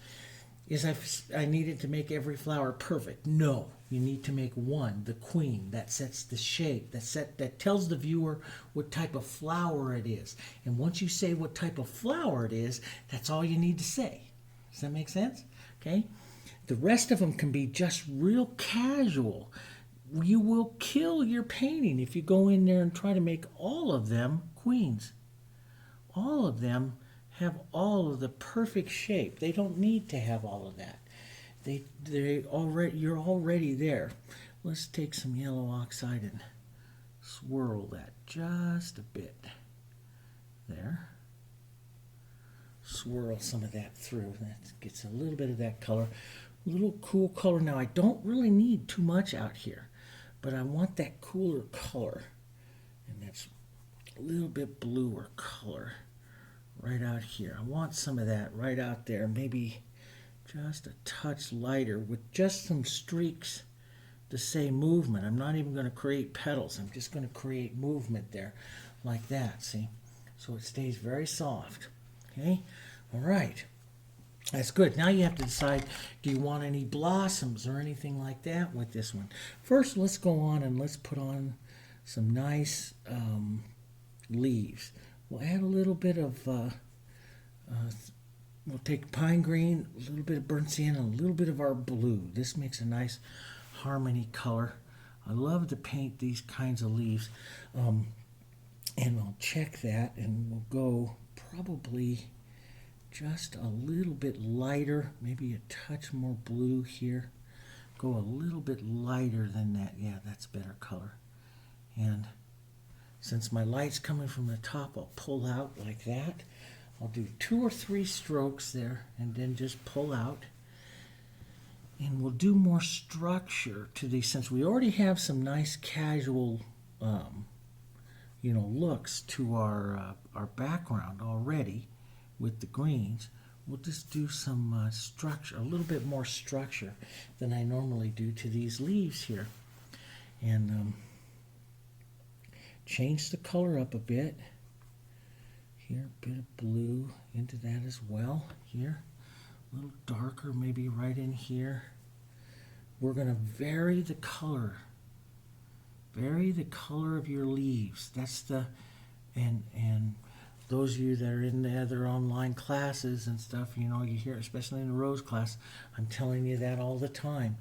Is I needed to make every flower perfect. No, you need to make one, the queen, that sets the shape, that tells the viewer what type of flower it is. And once you say what type of flower it is, that's all you need to say. Does that make sense? Okay. The rest of them can be just real casual. You will kill your painting if you go in there and try to make all of them queens. All of them have all of the perfect shape. They don't need to have all of that. You're already there. Let's take some yellow oxide and swirl that just a bit. There. Swirl some of that through. That gets a little bit of that color. A little cool color. Now I don't really need too much out here, but I want that cooler color. And that's a little bit bluer color. Right out here. I want some of that right out there. Maybe just a touch lighter with just some streaks to say movement. I'm not even going to create petals. I'm just going to create movement there like that, see? So it stays very soft. Okay? All right. That's good. Now you have to decide, do you want any blossoms or anything like that with this one? First, let's go on and let's put on some nice leaves. We'll add a little bit of, we'll take pine green, a little bit of burnt sienna, a little bit of our blue. This makes a nice harmony color. I love to paint these kinds of leaves. And I'll check that, and we'll go probably just a little bit lighter, maybe a touch more blue here. Go a little bit lighter than that. Yeah, that's better color. And since my light's coming from the top, I'll pull out like that. I'll do 2 or 3 strokes there and then just pull out. And we'll do more structure to these, since we already have some nice casual, looks to our background already with the greens. We'll just do some structure, a little bit more structure than I normally do to these leaves here. And change the color up a bit. Here, a bit of blue into that as well. Here, a little darker maybe right in here. We're going to vary the color. Vary the color of your leaves. That's the, and those of you that are in the other online classes and stuff, you hear, especially in the rose class, I'm telling you that all the time.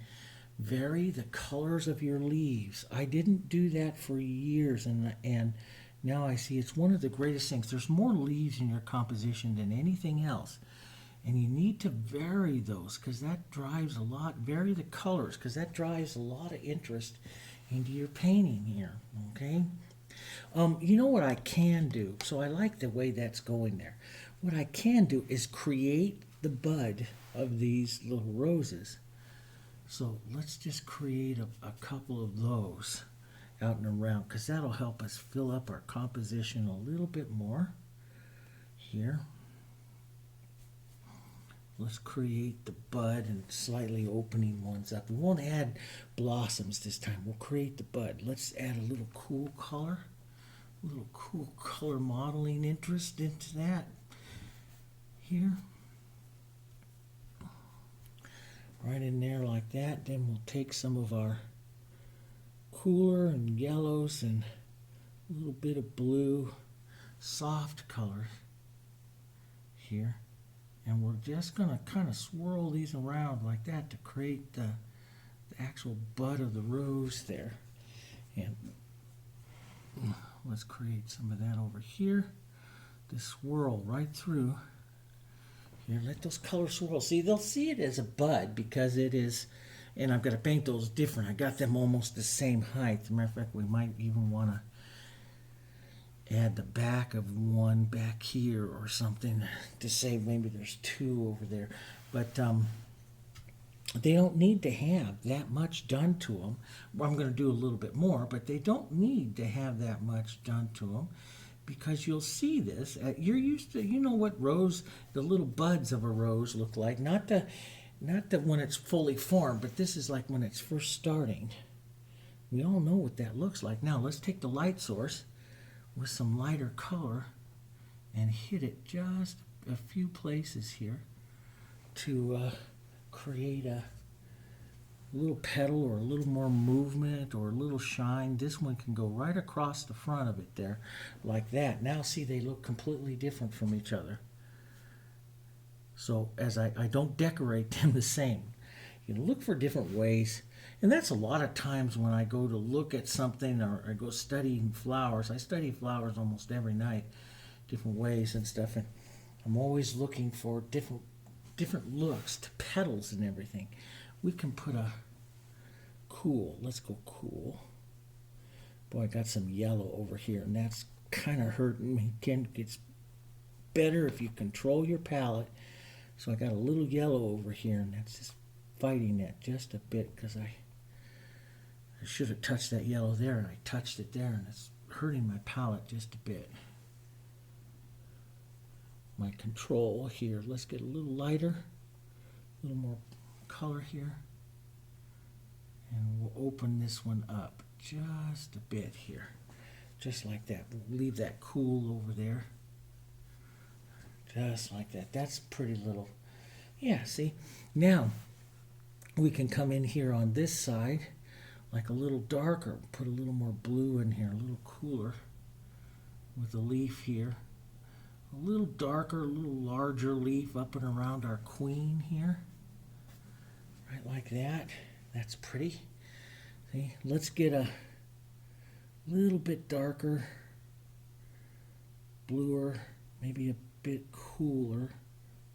Vary the colors of your leaves. I didn't do that for years, and now I see it's one of the greatest things. There's more leaves in your composition than anything else, and you need to vary those because that drives a lot. Vary the colors because that drives a lot of interest into your painting here. Okay. You know what I can do? So I like the way that's going there. What I can do is create the bud of these little roses. So let's just create a couple of those out and around because that'll help us fill up our composition a little bit more here. Let's create the bud and slightly opening ones up. We won't add blossoms this time. We'll create the bud. Let's add a little cool color, a little cool color modeling interest into that here. Right in there like that. Then we'll take some of our cooler and yellows and a little bit of blue, soft colors here. And we're just going to kind of swirl these around like that to create the actual bud of the rose there. And let's create some of that over here. Just swirl right through. Here, let those colors swirl. See, they'll see it as a bud because it is, and I've got to paint those different. I got them almost the same height. As a matter of fact, we might even want to add the back of one back here or something to say maybe there's two over there. But they don't need to have that much done to them. Well, I'm going to do a little bit more, but they don't need to have that much done to them. Because you'll see this, you're used to, you know what rose, the little buds of a rose look like. Not the when it's fully formed, but this is like when it's first starting. We all know what that looks like. Now let's take the light source with some lighter color and hit it just a few places here to create a little petal or a little more movement or a little shine. This one can go right across the front of it there like that. Now see, they look completely different from each other. So as I don't decorate them the same. You look for different ways, and that's a lot of times when I go to look at something or I go studying flowers. I study flowers almost every night, different ways and stuff, and I'm always looking for different looks to petals and everything. We can put a cool, let's go cool. Boy, I got some yellow over here, and that's kind of hurting me. Again, it's better if you control your palette. So I got a little yellow over here, and that's just fighting that just a bit because I should have touched that yellow there, and I touched it there, and it's hurting my palette just a bit. My control here, let's get a little lighter, a little more color here. And we'll open this one up just a bit here. Just like that. We'll leave that cool over there. Just like that. That's pretty little. Yeah, see? Now, we can come in here on this side, like a little darker. Put a little more blue in here, a little cooler with the leaf here. A little darker, a little larger leaf up and around our queen here. Right like that. That's pretty. See, let's get a little bit darker, bluer, maybe a bit cooler,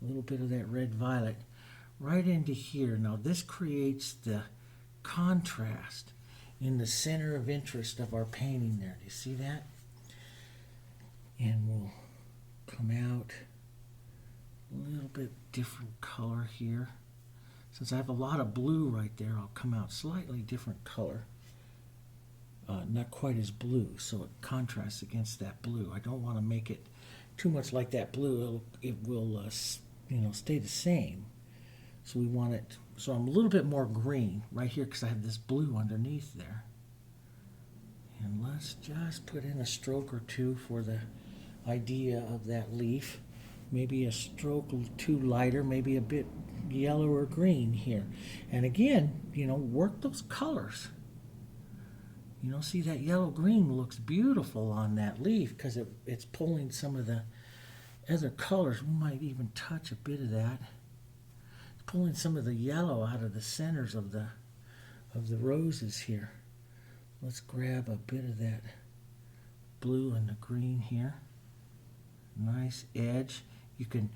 a little bit of that red violet right into here. Now this creates the contrast in the center of interest of our painting there. Do you see that? And we'll come out a little bit different color here. Since I have a lot of blue right there, I'll come out slightly different color. Not quite as blue, so it contrasts against that blue. I don't want to make it too much like that blue. It will stay the same. So we want it, so I'm a little bit more green right here because I have this blue underneath there. And let's just put in a stroke or two for the idea of that leaf. Maybe a stroke or two lighter, maybe a bit yellow or green here. And again, work those colors. See that yellow-green looks beautiful on that leaf because it's pulling some of the other colors. We might even touch a bit of that. It's pulling some of the yellow out of the centers of the of the roses here. Let's grab a bit of that blue and the green here. Nice edge. You can,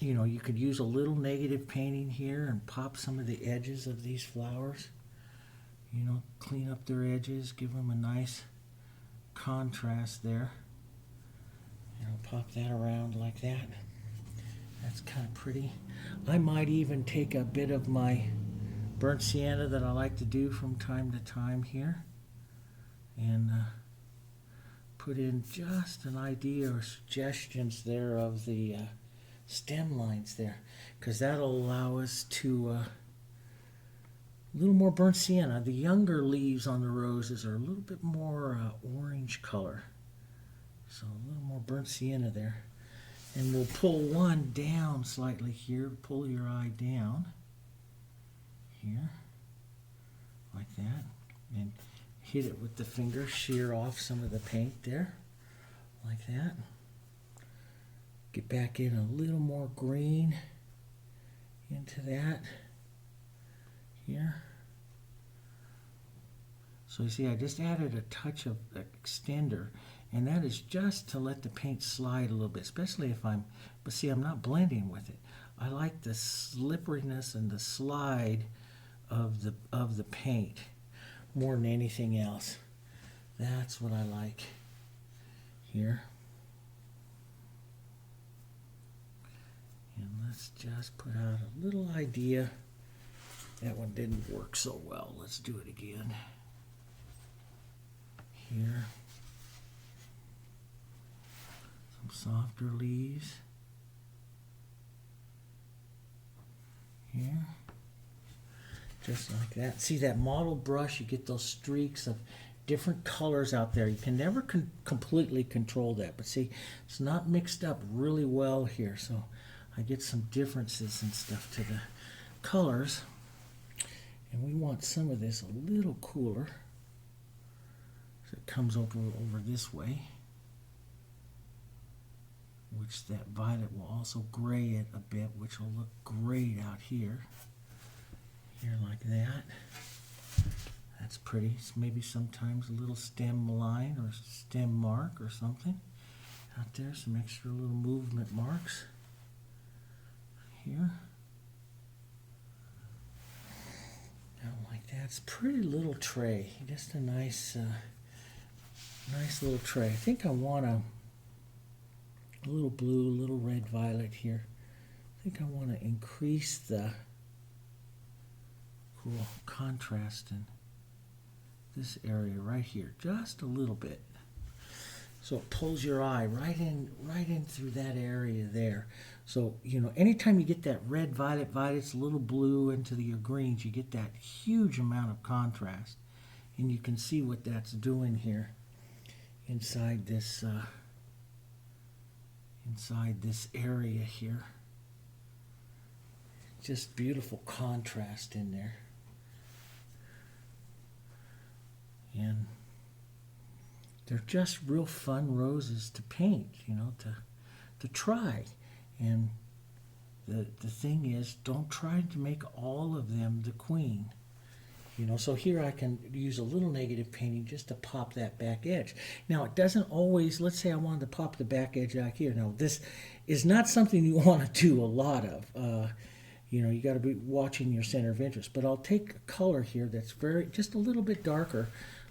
you could use a little negative painting here and pop some of the edges of these flowers. Clean up their edges, give them a nice contrast there. Pop that around like that. That's kind of pretty. I might even take a bit of my burnt sienna that I like to do from time to time here and put in just an idea or suggestions there of the stem lines there, because that'll allow us to a little more burnt sienna. The younger leaves on the roses are a little bit more orange color, so a little more burnt sienna there. And we'll pull one down slightly here. Pull your eye down here like that and hit it with the finger, shear off some of the paint there like that. Get back in a little more green into that here. So you see, I just added a touch of extender, and that is just to let the paint slide a little bit, especially if but see, I'm not blending with it. I like the slipperiness and the slide of the paint more than anything else. That's what I like here. And let's just put out a little idea. That one didn't work so well. Let's do it again. Here. Some softer leaves. Here. Just like that. See that model brush, you get those streaks of different colors out there. You can never completely control that, but see, it's not mixed up really well here, so I get some differences and stuff to the colors. And we want some of this a little cooler, so it comes over this way, which that violet will also gray it a bit, which will look great out here. Here like that. That's pretty. So maybe sometimes a little stem line or stem mark or something out there. Some extra little movement marks here. Like that. It's a pretty little tray. Just a nice, nice little tray. I think I want a little blue, a little red violet here. I think I want to increase the cool contrast in this area right here, just a little bit, so it pulls your eye right in through that area there. So anytime you get that red violets, a little blue into your greens, you get that huge amount of contrast, and you can see what that's doing here inside this area here. Just beautiful contrast in there. And they're just real fun roses to paint, to try. And the thing is, don't try to make all of them the queen. So here I can use a little negative painting just to pop that back edge. Now, it doesn't always, let's say I wanted to pop the back edge out here. Now, this is not something you want to do a lot of. You got to be watching your center of interest. But I'll take a color here that's just a little bit darker,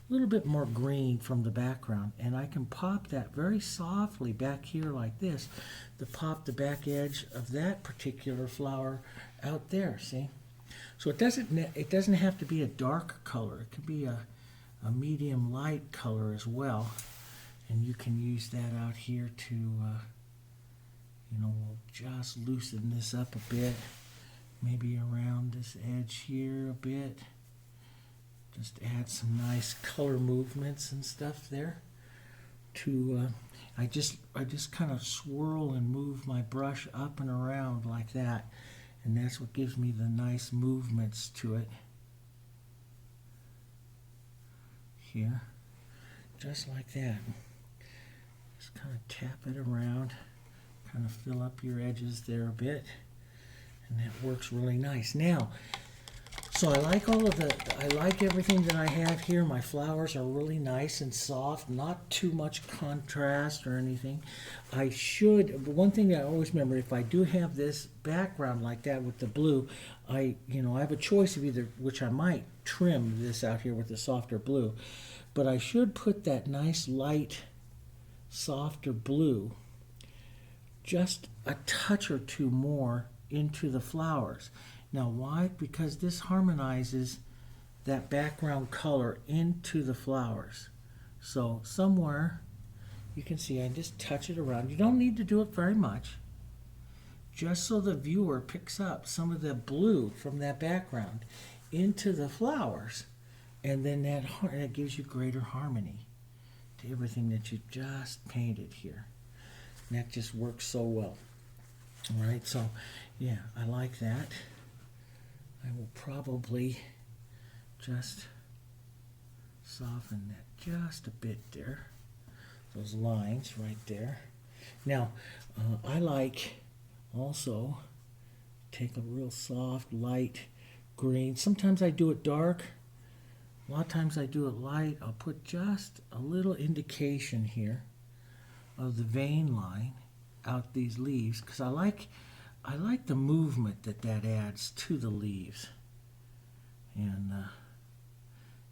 a little bit more green from the background, and I can pop that very softly back here like this to pop the back edge of that particular flower out there, see? So it doesn't have to be a dark color. It could be a medium light color as well, and you can use that out here to, we'll just loosen this up a bit. Maybe around this edge here a bit. Just add some nice color movements and stuff there. I just kind of swirl and move my brush up and around like that, and that's what gives me the nice movements to it. Here, just like that. Just kind of tap it around, kind of fill up your edges there a bit. And that works really nice. Now, So I like all of I like everything that I have here. My flowers are really nice and soft, not too much contrast or anything. One thing that I always remember, if I do have this background like that with the blue, I have a choice of either, which I might trim this out here with the softer blue, but I should put that nice light, softer blue, just a touch or two more into the flowers. Now why? Because this harmonizes that background color into the flowers. So somewhere you can see I just touch it around. You don't need to do it very much. Just so the viewer picks up some of the blue from that background into the flowers. And then that gives you greater harmony to everything that you just painted here. And that just works so well. All right, so yeah, I like that. I will probably just soften that just a bit there. Those lines right there. Now, I like also take a real soft, light green. Sometimes I do it dark. A lot of times I do it light. I'll put just a little indication here of the vein line out these leaves because I like the movement that adds to the leaves. And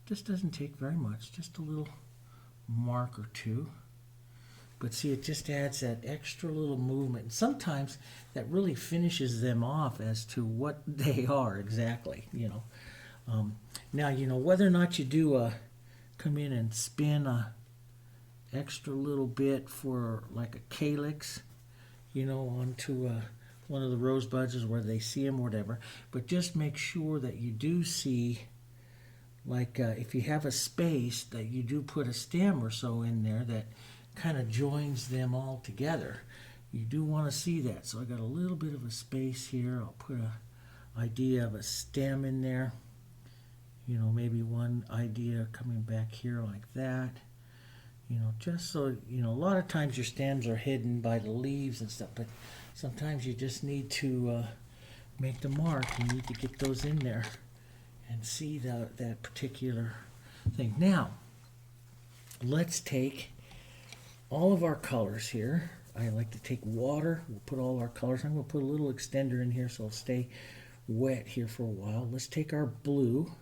just doesn't take very much, just a little mark or two. But see, it just adds that extra little movement. And sometimes that really finishes them off as to what they are exactly, Now, whether or not you do come in and spin a extra little bit for like a calyx, onto one of the rose buds where they see them or whatever. But just make sure that you do see, like if you have a space, that you do put a stem or so in there that kind of joins them all together. You do want to see that. So I got a little bit of a space here. I'll put a idea of a stem in there. Maybe one idea coming back here like that. Just so, a lot of times your stems are hidden by the leaves and stuff, but sometimes you just need to make the mark. You need to get those in there and see that particular thing. Now, let's take all of our colors here. I like to take water. We'll put all our colors. I'm going to put a little extender in here so it'll stay wet here for a while. Let's take our blue.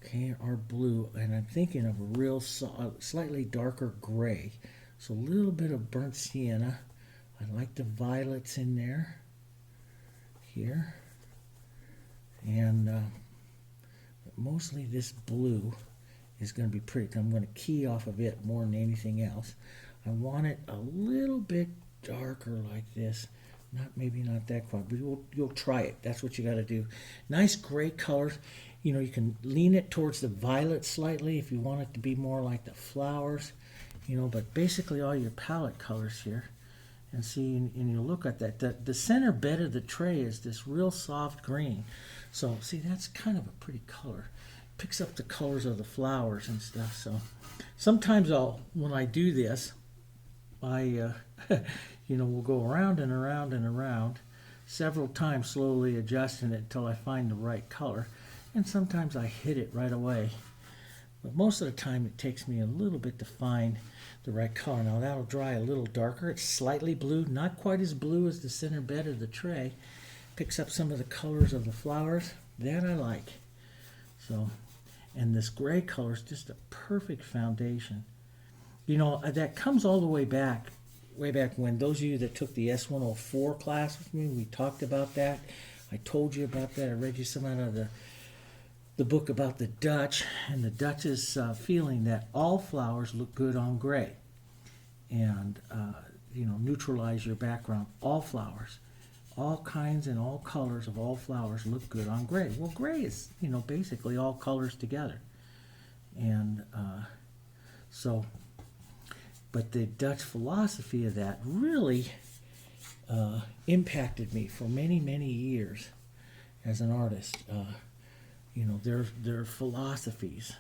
Okay, our blue, and I'm thinking of a real slightly darker gray. So a little bit of burnt sienna. I like the violets in there, here. And mostly this blue is going to be pretty. I'm going to key off of it more than anything else. I want it a little bit darker like this. Maybe not that quite, but you'll try it. That's what you got to do. Nice gray colors. You can lean it towards the violet slightly if you want it to be more like the flowers. But basically all your palette colors here. And see, and you look at that. The center bed of the tray is this real soft green. So see, that's kind of a pretty color. Picks up the colors of the flowers and stuff. So sometimes when I do this, I we'll go around and around and around several times, slowly adjusting it until I find the right color. And sometimes I hit it right away. But most of the time it takes me a little bit to find the right color. Now that'll dry a little darker. It's slightly blue, not quite as blue as the center bed of the tray. Picks up some of the colors of the flowers. That I like. So, and this gray color is just a perfect foundation. That comes all the way back when those of you that took the S104 class with me, we talked about that. I told you about that. I read you some out of the book about the Dutch, and the Dutch's feeling that all flowers look good on gray, and neutralize your background. All flowers, all kinds and all colors of all flowers look good on gray. Well, gray is basically all colors together, and but the Dutch philosophy of that really impacted me for many, many years as an artist. Their philosophies.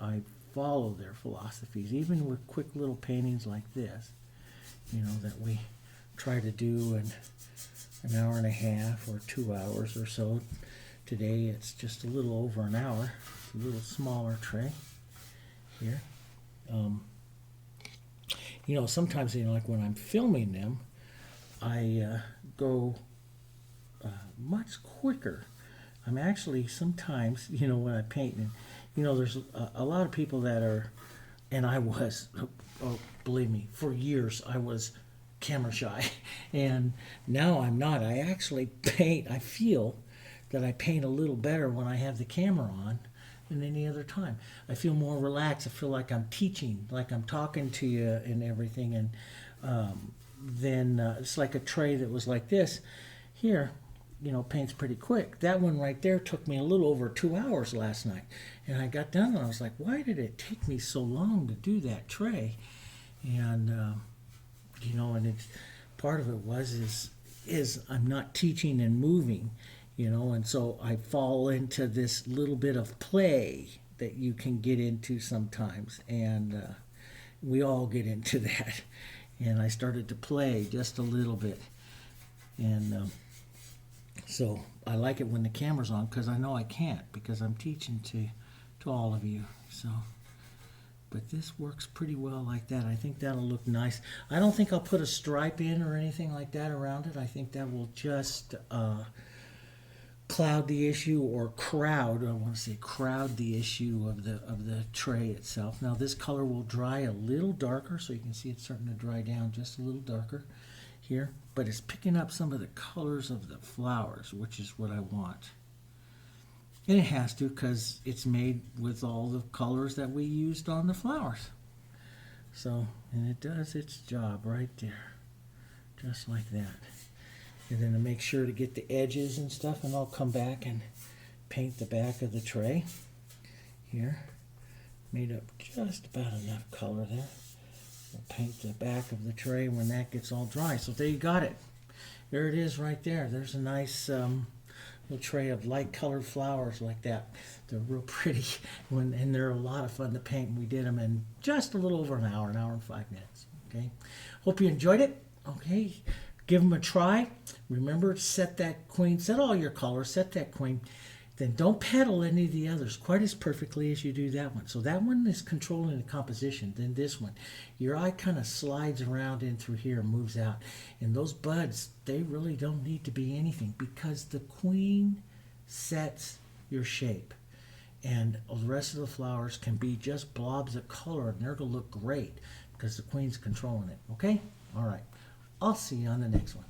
I follow their philosophies, even with quick little paintings like this, that we try to do in an hour and a half or 2 hours or so. Today it's just a little over an hour. It's a little smaller tray here. You know, sometimes, you know, like when I'm filming them, I go much quicker. I'm actually sometimes, you know, when I paint, and you know, there's a lot of people that are, and I was, oh, believe me, for years I was camera shy, and now I'm not. I actually paint. I feel that I paint a little better when I have the camera on than any other time. I feel more relaxed. I feel like I'm teaching, like I'm talking to you and everything. And then it's like a tray that was like this. Here, you know, paints pretty quick. That one right there took me a little over 2 hours last night. And I got done and I was like, why did it take me so long to do that tray? And, you know, and it's, part of it is I'm not teaching and moving. You know, and so I fall into this little bit of play that you can get into sometimes, and we all get into that. And I started to play just a little bit, and so I like it when the camera's on because I know I can't because I'm teaching to all of you. So, but this works pretty well like that. I think that'll look nice. I don't think I'll put a stripe in or anything like that around it. I think that will just cloud the issue, or crowd, I want to say crowd the issue of the tray itself. Now this color will dry a little darker, so you can see it's starting to dry down just a little darker here, but it's picking up some of the colors of the flowers, which is what I want. And it has to, because it's made with all the colors that we used on the flowers. So, and it does its job right there, just like that. And then to make sure to get the edges and stuff, and I'll come back and paint the back of the tray here. Made up just about enough color there. We'll paint the back of the tray when that gets all dry. So there you got it. There it is right there. There's a nice little tray of light colored flowers like that. They're real pretty, and they're a lot of fun to paint. We did them in just a little over an hour and 5 minutes. Okay. Hope you enjoyed it. Okay. Give them a try. Remember, set that queen, set all your colors, set that queen. Then don't petal any of the others quite as perfectly as you do that one. So that one is controlling the composition. Then this one, your eye kind of slides around in through here and moves out. And those buds, they really don't need to be anything because the queen sets your shape. And the rest of the flowers can be just blobs of color, and they're going to look great because the queen's controlling it. Okay? All right. I'll see you on the next one.